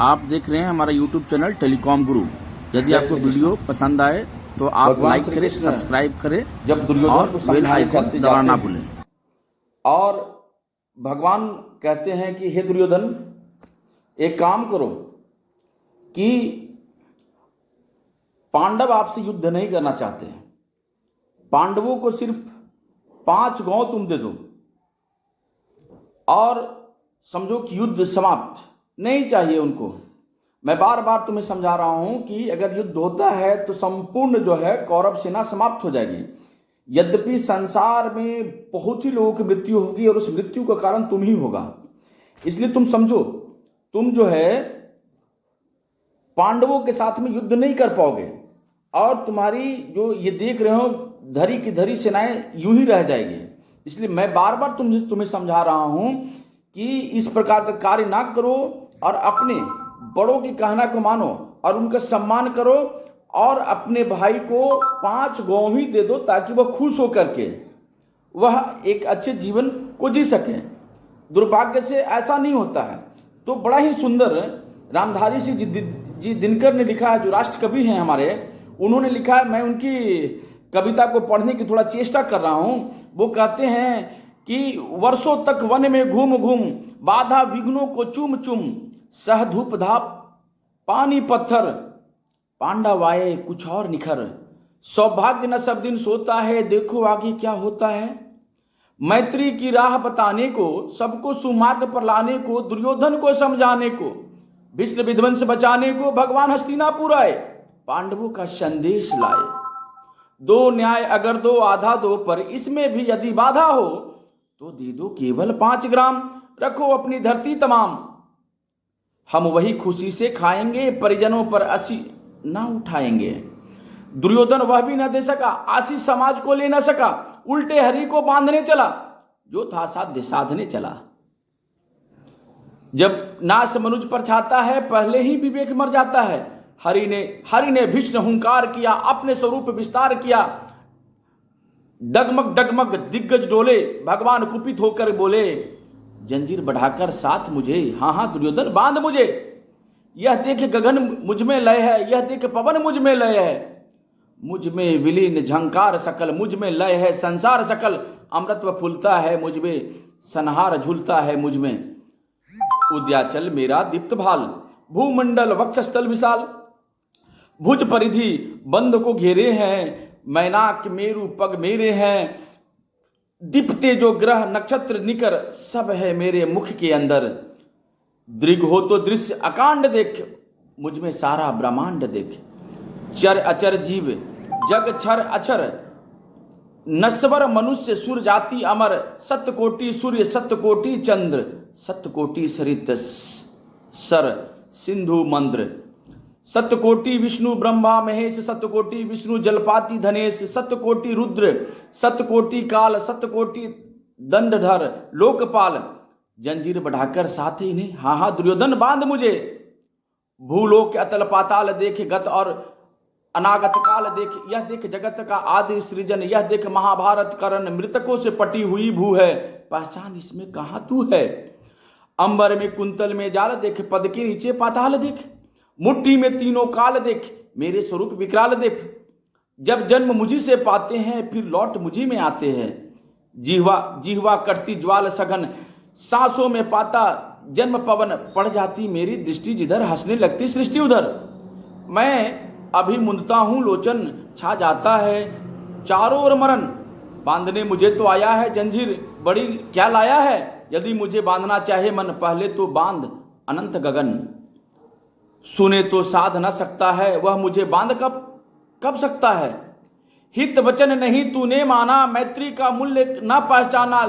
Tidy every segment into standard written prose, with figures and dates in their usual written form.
आप देख रहे हैं हमारा YouTube चैनल टेलीकॉम गुरु। यदि आपको वीडियो पसंद आए तो आप लाइक करें, सब्सक्राइब करें जब दुर्योधन को बेल समझाने आइकन चलते दबाना ना जाते भूलें। और भगवान कहते हैं कि हे दुर्योधन, एक काम करो कि पांडव आपसे युद्ध नहीं करना चाहते हैं, पांडवों को सिर्फ 5 गांव तुम दे दो और समझो कि युद्ध समाप्त। नहीं चाहिए उनको। मैं बार बार तुम्हें समझा रहा हूं कि अगर युद्ध होता है तो संपूर्ण जो है कौरव सेना समाप्त हो जाएगी। यद्यपि संसार में बहुत ही लोगों की मृत्यु होगी और उस मृत्यु का कारण तुम ही होगा। इसलिए तुम समझो, तुम जो है पांडवों के साथ में युद्ध नहीं कर पाओगे और तुम्हारी जो ये देख रहे हो धरी की धरी सेनाएं यूं ही रह जाएगी। इसलिए मैं बार बार तुम्हें समझा रहा हूं कि इस प्रकार का कार्य ना करो और अपने बड़ों की कहना को मानो और उनका सम्मान करो और अपने भाई को 5 गांव ही दे दो ताकि वह खुश होकर के वह एक अच्छे जीवन को जी सके। दुर्भाग्य से ऐसा नहीं होता है। तो बड़ा ही सुंदर रामधारी सिंह जी दिनकर ने लिखा है, जो राष्ट्र कवि हैं हमारे, उन्होंने लिखा है। मैं उनकी कविता को पढ़ने की थोड़ा चेष्टा कर रहा हूं। वो कहते हैं कि वर्षों तक वन में घूम घूम बाधा विघ्नों को चूम चूम सह धूप धाप पानी पत्थर पांडव आए कुछ और निखर सौभाग्य न सब दिन सोता है देखो आगे क्या होता है। मैत्री की राह बताने को, सबको सुमार्ग पर लाने को, दुर्योधन को समझाने को, विष्णु विध्वंस बचाने को भगवान हस्तिनापुर आए, पांडवों का संदेश लाए। 2 न्याय अगर दो आधा दो, पर इसमें भी यदि बाधा हो तो दे दो केवल 5 ग्राम। रखो अपनी धरती तमाम, हम वही खुशी से खाएंगे, परिजनों पर असी ना उठाएंगे। दुर्योधन वह भी न दे सका, आशीष समाज को ले न सका, उल्टे हरि को बांधने चला, जो था साध्य साधने चला। जब नाश मनुज पर छाता है, पहले ही विवेक मर जाता है। हरि ने भीषण हुंकार किया, अपने स्वरूप विस्तार किया। डगमग डगमग दिग्गज डोले, भगवान कुपित होकर बोले, जंजीर बढ़ाकर साथ मुझे, हाँ हाँ दुर्योधन बांध मुझे। यह देख गगन मुझ में लय है, यह देख पवन मुझ में लय है, मुझ में विलीन झंकार सकल, मुझ में लय है संसार सकल। अमृतत्व फूलता है मुझ में, संहार झूलता है मुझ में। उद्याचल मेरा दीप्त भाल, भूमंडल वक्षस्थल विशाल, भुज परिधि बंद को घेरे हैं, मैनाक मेरु पग मेरे हैं। दीप्ते जो ग्रह नक्षत्र निकर, सब है मेरे मुख के अंदर। दृग हो तो दृश्य अकांड देख, मुझ में सारा ब्रह्मांड देख। चर अचर जीव जग छर अचर, नस्वर मनुष्य सुर जाति अमर। सत्य कोटि सूर्य सत्य कोटि चंद्र, सत्य कोटि सरित सर सिंधु मंद्र। सत्य कोटि विष्णु ब्रह्मा महेश, सत्य कोटि विष्णु जलपाति धनेश। सत्य कोटि रुद्र, सत्य कोटि काल, सत्य कोटि दंडधर लोकपाल। जंजीर बढ़ाकर साथ ही नहीं, हाँ हाँ दुर्योधन बांध मुझे। भूलोक अतल पाताल देख, गत और अनागत काल देख। यह देख जगत का आदि सृजन, यह देख महाभारत करण। मृतकों से पटी हुई भू है, पहचान इसमें कहाँ तू है। अंबर में कुंतल में जाल देख, पद के नीचे पाताल देख। मुट्ठी में तीनों काल देख, मेरे स्वरूप विकराल देख। जब जन्म मुझी से पाते हैं, फिर लौट मुझी में आते हैं। जिह्वा कटती ज्वाल सघन, सांसों में पाता जन्म पवन। पड़ जाती मेरी दृष्टि जिधर, हंसने लगती सृष्टि उधर। मैं अभी मुंदता हूं लोचन, छा जाता है चारों ओर मरण। बांधने मुझे तो आया है जंजीर, बड़ी क्या लाया है। यदि मुझे बांधना चाहे मन, पहले तो बांध अनंत गगन। सुने तो साध न सकता है, वह मुझे बांध कब सकता है। हित वचन नहीं तूने माना, मैत्री का मूल्य न पहचाना।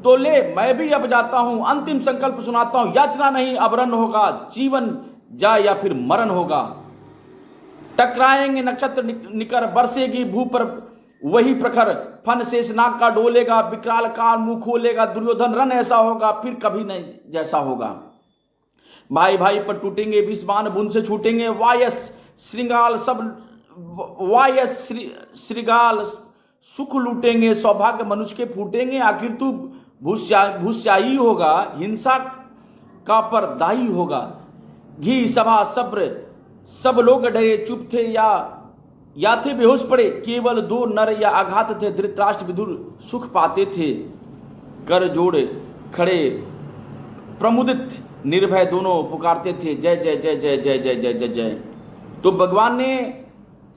तो ले मैं भी अब जाता हूं, अंतिम संकल्प सुनाता हूं। याचना नहीं अब रण होगा, जीवन जाए या फिर मरण होगा। टकराएंगे नक्षत्र निकर, बरसेगी भू पर वही प्रखर। फन शेषनाग का डोलेगा, विकराल काल मुंह खोलेगा। दुर्योधन रन ऐसा होगा, फिर कभी नहीं जैसा होगा। भाई भाई पर टूटेंगे विष बाण, बुन से छूटेंगे वायस श्रृंगाल सब। वायस श्रृगाल सुख लूटेंगे, सौभाग्य मनुष्य के फूटेंगे। आखिर तू भूस्याही होगा, हिंसा का परदाई होगा। घी सभा सब्र सब लोग डरे चुप थे या थे बेहोश पड़े, केवल 2 नर या आघात थे। धृतराष्ट्र विदुर सुख पाते थे, कर जोड़ खड़े प्रमुदित निर्भय दोनों पुकारते थे जय जय जय जय जय जय जय जय जय। तो भगवान ने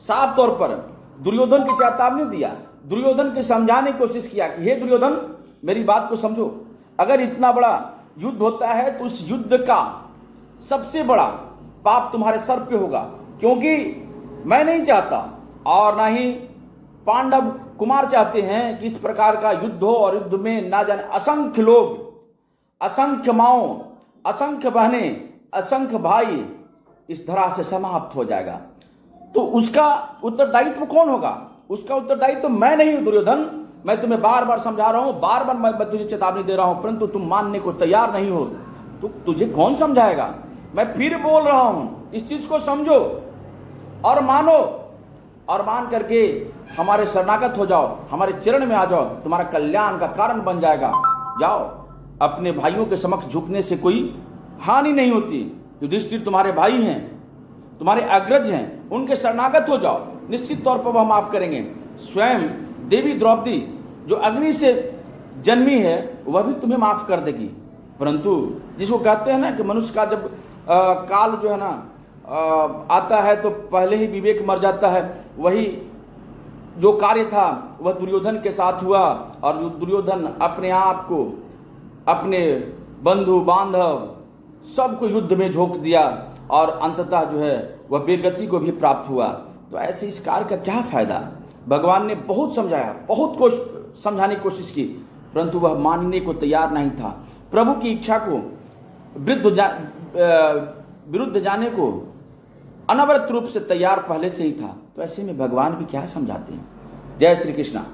साफ तौर पर दुर्योधन की चेतावनी दिया, दुर्योधन के समझाने की कोशिश किया कि हे दुर्योधन, मेरी बात को समझो। अगर इतना बड़ा युद्ध होता है तो उस युद्ध का सबसे बड़ा पाप तुम्हारे सर पे होगा, क्योंकि मैं नहीं चाहता और ना ही पांडव कुमार चाहते हैं कि इस प्रकार का युद्ध हो और युद्ध में ना जाने असंख्य लोग, असंख्य माओ, असंख्य बहनें, असंख्य भाई इस धरा से समाप्त हो जाएगा। तो उसका उत्तरदायित्व कौन होगा? उसका उत्तरदायित्व मैं नहीं हूं दुर्योधन। मैं तुम्हें बार बार समझा रहा हूं, बार बार मैं तुझे चेतावनी दे रहा हूं, परंतु तुम मानने को तैयार नहीं हो। तो तुझे कौन समझाएगा? मैं फिर बोल रहा हूं, इस चीज को समझो और मानो, और मान करके हमारे शरणागत हो जाओ, हमारे चरण में आ जाओ, तुम्हारा कल्याण का कारण बन जाएगा। जाओ, अपने भाइयों के समक्ष झुकने से कोई हानि नहीं होती। युधिष्ठिर तुम्हारे भाई हैं, तुम्हारे अग्रज हैं, उनके शरणागत हो जाओ, निश्चित तौर पर वह माफ करेंगे। स्वयं देवी द्रौपदी जो अग्नि से जन्मी है वह भी तुम्हें माफ कर देगी। परंतु जिसको कहते हैं ना कि मनुष्य का जब काल जो है ना आता है तो पहले ही विवेक मर जाता है, वही जो कार्य था वह दुर्योधन के साथ हुआ। और दुर्योधन अपने आप को, अपने बंधु बांधव सबको युद्ध में झोंक दिया और अंततः जो है वह बेगति को भी प्राप्त हुआ। तो ऐसे इस कार्य का क्या फायदा? भगवान ने बहुत समझाया, बहुत समझाने की कोशिश की, परंतु वह मानने को तैयार नहीं था। प्रभु की इच्छा को विरुद्ध जाने को अनवरत रूप से तैयार पहले से ही था। तो ऐसे में भगवान भी क्या समझाते हैं? जय श्री कृष्णा।